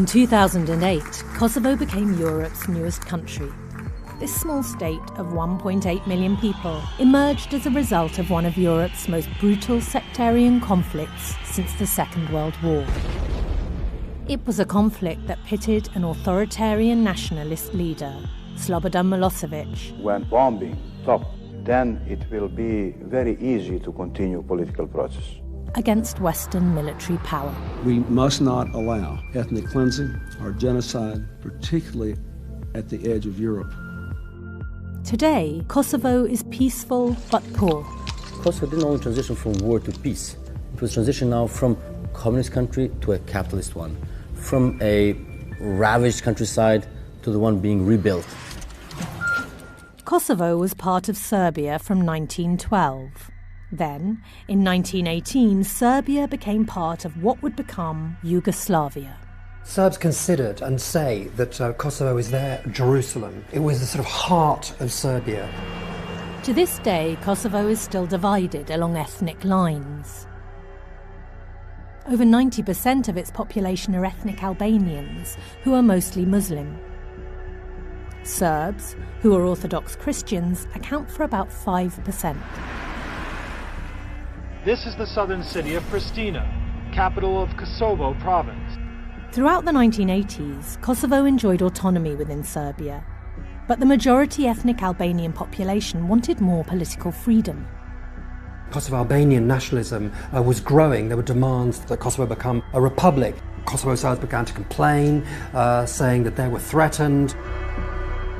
In 2008, Kosovo became Europe's newest country. This small state of 1.8 million people emerged as a result of one of Europe's most brutal sectarian conflicts since the Second World War. It was a conflict that pitted an authoritarian nationalist leader, Slobodan Milosevic. When bombing stops, then it will be very easy to continue political process. Against Western military power. We must not allow ethnic cleansing or genocide, particularly at the edge of Europe. Today, Kosovo is peaceful but poor. Kosovo didn't only transition from war to peace. It was transition now from a communist country to a capitalist one, from a ravaged countryside to the one being rebuilt. Kosovo was part of Serbia from 1912. Then, in 1918, Serbia became part of what would become Yugoslavia. Serbs considered and say that Kosovo is their Jerusalem. It was the sort of heart of Serbia. To this day, Kosovo is still divided along ethnic lines. Over 90% of its population are ethnic Albanians, who are mostly Muslim. Serbs, who are Orthodox Christians, account for about 5%. This is the southern city of Pristina, capital of Kosovo province. Throughout the 1980s, Kosovo enjoyed autonomy within Serbia, but the majority ethnic Albanian population wanted more political freedom. Kosovo Albanian nationalism was growing. There were demands that Kosovo become a republic. Kosovo Serbs began to complain, saying that they were threatened.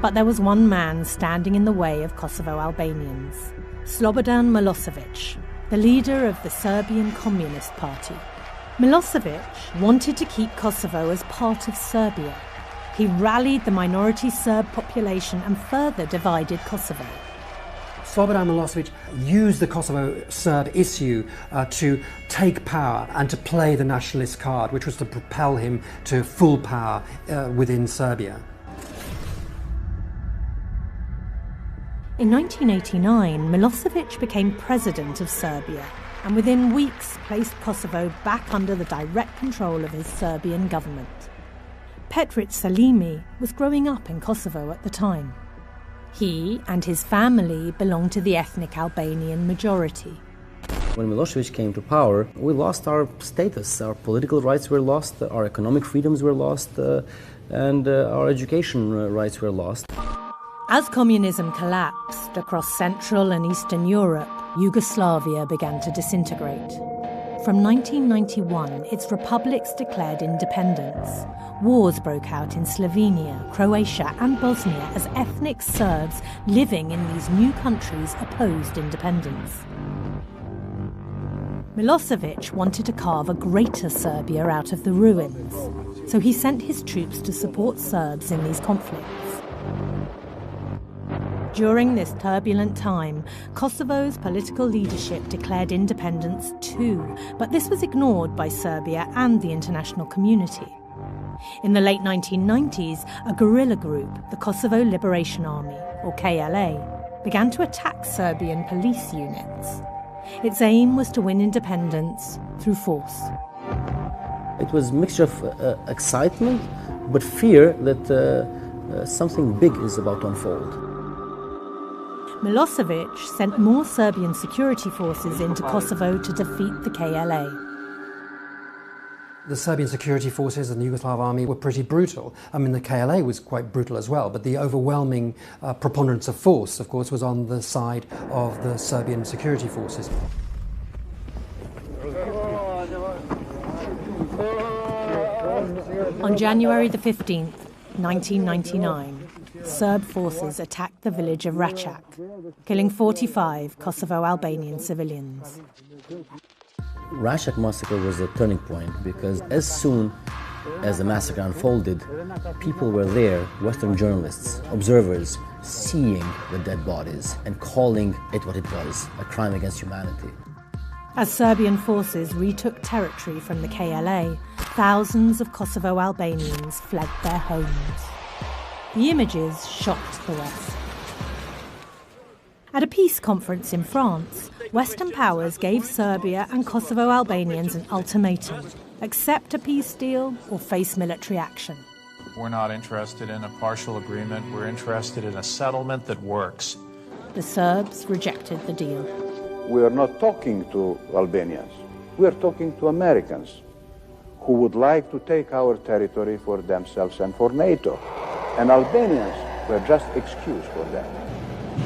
But there was one man standing in the way of Kosovo Albanians, Slobodan Milosevic, the leader of the Serbian Communist Party. Milosevic wanted to keep Kosovo as part of Serbia. He rallied the minority Serb population and further divided Kosovo. Slobodan Milosevic used the Kosovo Serb issue to take power and to play the nationalist card, which was to propel him to full power within Serbia. In 1989, Milosevic became president of Serbia and within weeks placed Kosovo back under the direct control of his Serbian government. Petrit Salimi was growing up in Kosovo at the time. He and his family belonged to the ethnic Albanian majority. When Milosevic came to power, we lost our status. Our political rights were lost, our economic freedoms were lost, and our education rights were lost. As communism collapsed across Central and Eastern Europe, Yugoslavia began to disintegrate. From 1991, its republics declared independence. Wars broke out in Slovenia, Croatia and Bosnia as ethnic Serbs living in these new countries opposed independence. Milosevic wanted to carve a greater Serbia out of the ruins, so he sent his troops to support Serbs in these conflicts. During this turbulent time, Kosovo's political leadership declared independence too, but this was ignored by Serbia and the international community. In the late 1990s, a guerrilla group, the Kosovo Liberation Army, or KLA, began to attack Serbian police units. Its aim was to win independence through force. It was a mixture of excitement, but fear that something big is about to unfold. Milosevic sent more Serbian security forces into Kosovo to defeat the KLA. The Serbian security forces and the Yugoslav army were pretty brutal. I mean, the KLA was quite brutal as well, but the overwhelming preponderance of force, of course, was on the side of the Serbian security forces. On January the 15th, 1999, Serb forces attacked the village of Račak, killing 45 Kosovo Albanian civilians. Račak massacre was a turning point because as soon as the massacre unfolded, people were there, Western journalists, observers, seeing the dead bodies and calling it what it was, a crime against humanity. As Serbian forces retook territory from the KLA, thousands of Kosovo Albanians fled their homes. The images shocked the West. At a peace conference in France, Western powers gave Serbia and Kosovo Albanians an ultimatum: accept a peace deal or face military action. We're not interested in a partial agreement. We're interested in a settlement that works. The Serbs rejected the deal. We are not talking to Albanians. We are talking to Americans who would like to take our territory for themselves and for NATO. And Albanians were just excuse for that.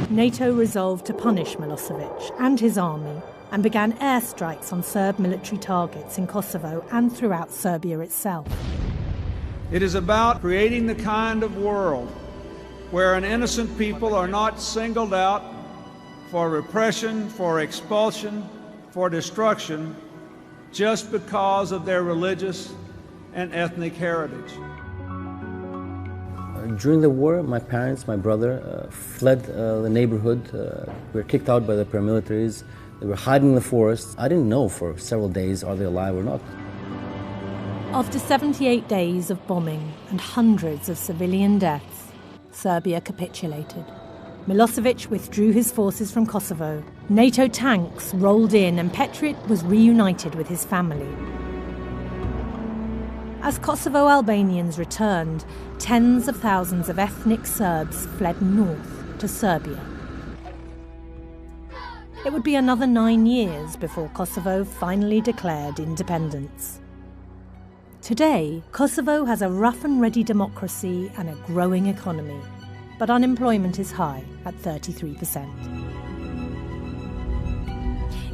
NATO resolved to punish Milosevic and his army and began airstrikes on Serb military targets in Kosovo and throughout Serbia itself. It is about creating the kind of world where an innocent people are not singled out for repression, for expulsion, for destruction, just because of their religious and ethnic heritage. During the war, my parents, my brother, fled the neighborhood. We were kicked out by the paramilitaries. They were hiding in the forest. I didn't know for several days, are they alive or not? After 78 days of bombing and hundreds of civilian deaths, Serbia capitulated. Milosevic withdrew his forces from Kosovo. NATO tanks rolled in and Petrit was reunited with his family. As Kosovo Albanians returned, tens of thousands of ethnic Serbs fled north to Serbia. It would be another 9 years before Kosovo finally declared independence. Today, Kosovo has a rough-and-ready democracy and a growing economy, but unemployment is high at 33%.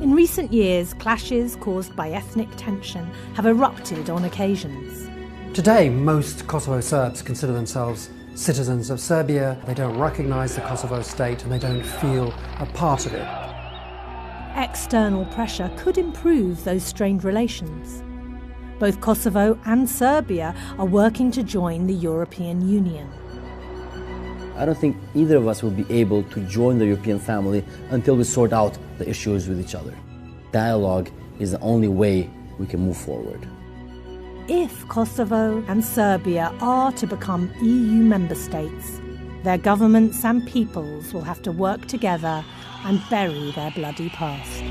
In recent years, clashes caused by ethnic tension have erupted on occasions. Today, most Kosovo Serbs consider themselves citizens of Serbia. They don't recognise the Kosovo state and they don't feel a part of it. External pressure could improve those strained relations. Both Kosovo and Serbia are working to join the European Union. I don't think either of us will be able to join the European family until we sort out the issues with each other. Dialogue is the only way we can move forward. If Kosovo and Serbia are to become EU member states, their governments and peoples will have to work together and bury their bloody past.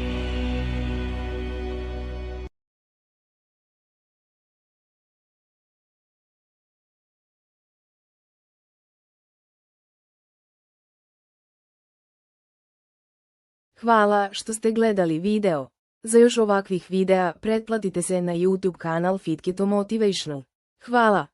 Hvala što ste gledali video. Za još ovakvih videa pretplatite se na YouTube kanal Fit Keto Motivational. Hvala.